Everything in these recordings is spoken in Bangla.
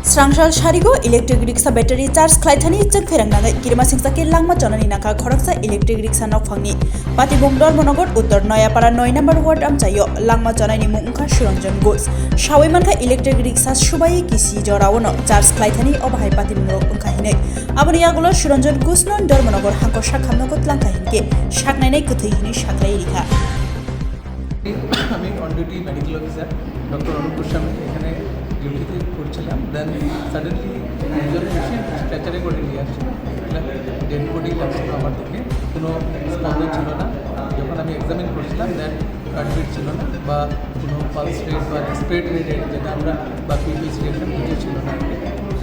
Srangsal Sharigo electric rickshaw battery charge Klaithani Chak Feranganga Kirma Singsake Langma Chonani Naka Khoraksa electric rickshaw nok phangni Patibong Dormonogor Uttor Noyapara 9 number ward amchayo Langma Chonani Mungkha Suranjan Ghosh Shawimanka electric rickshaw Shubai Kisi Jorawono charge Klaithani Obhai Patibong Unkahine Aboni Yagulo Suranjan Ghosh non Dormonogor Hako Shakhamnogot Langkahinke Shaknainai Kuthihini Shaklai Rikha আমি on duty medical officer doctor Anup Goswami এখানে ডিউটিতে করছিলাম। দেন সাডেনলি একজন পেশেন্ট স্ট্রেচারে করে নিয়ে আসছিল, ডেড বডি লাগছিল আমার দিকে, কোনো স্পন্দন ছিল না। যখন আমি এক্সামিন করছিলাম দেন হার্টবিট ছিল না বা কোনো পালস রেট বা রেসপিরেট রেট যেটা আমরা বা পিপিএস রিয়েকশন কিছু ছিল না।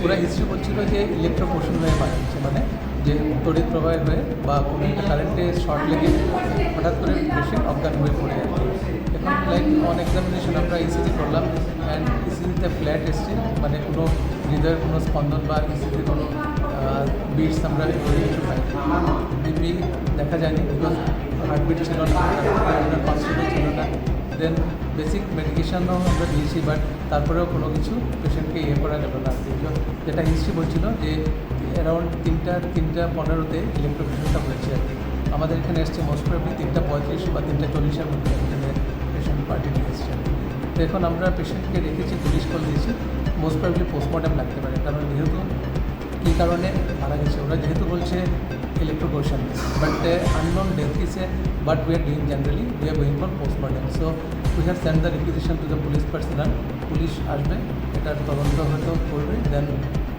পুরো হিস্ট্রি বলছিল যে ইলেকট্রোপোশন হয়ে মারা মানে যে তড়িৎ প্রবাহ হয়ে বা কোনো একটা কারেন্টে শর্ট লেগে হঠাৎ করে পেশেন্ট অজ্ঞান হয়ে পড়ে আর কি। এখন লাইক অন এক্সামিনেশন আমরা ইসিজি করলাম অ্যান্ড ইসিজিতে ফ্ল্যাট এসছে, মানে কোনো হৃদয়ের কোনো স্পন্দন বা ইসিজিতে কোনো বিটস আমরা কিছু পাই। বিপি দেখা যায়নি বিকজ হার্টবিট ছিল না, আপনার কনস্টেবল ছিল না। দেন বেসিক মেডিকেশনও আমরা দিয়েছি, বাট তারপরেও কোনো কিছু পেশেন্টকে করা গেল না। যেটা হিস্ট্রি বলছিল যে অ্যারাউন্ড 3:15 ইলেকট্রোপোশনটা হয়েছে আর কি। আমাদের এখানে এসছে মোস্ট প্রবলি 3:35 বা 3:40 মধ্যে এখানে পেশেন্ট পার্টি নিয়ে এসছে। তো এখন আমরা পেশেন্টকে রেখেছি, পুলিশ কল দিয়েছি, মোস্ট প্রবলি পোস্টমর্টম লাগতে পারে, কারণ যেহেতু কী কারণে মারা গেছে ওরা যেহেতু বলছে ইলেকট্রোপোশন, বাট আননোন ডেথ ইসে, but we are doing generally we are going for post-mortem. So we have send the requisition to the police personnel. Police আসবে, এটার তদন্ত হয়তো করবে, দেন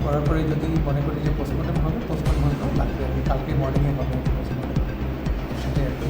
করার পরে যদি মনে করি যে পোস্টমর্টম হবে, পোস্টমর্টম হয়তো লাগবে আর কি, কালকে মর্নিংয়ে হবে পোস্টমর্টম, সেটাই আর কি।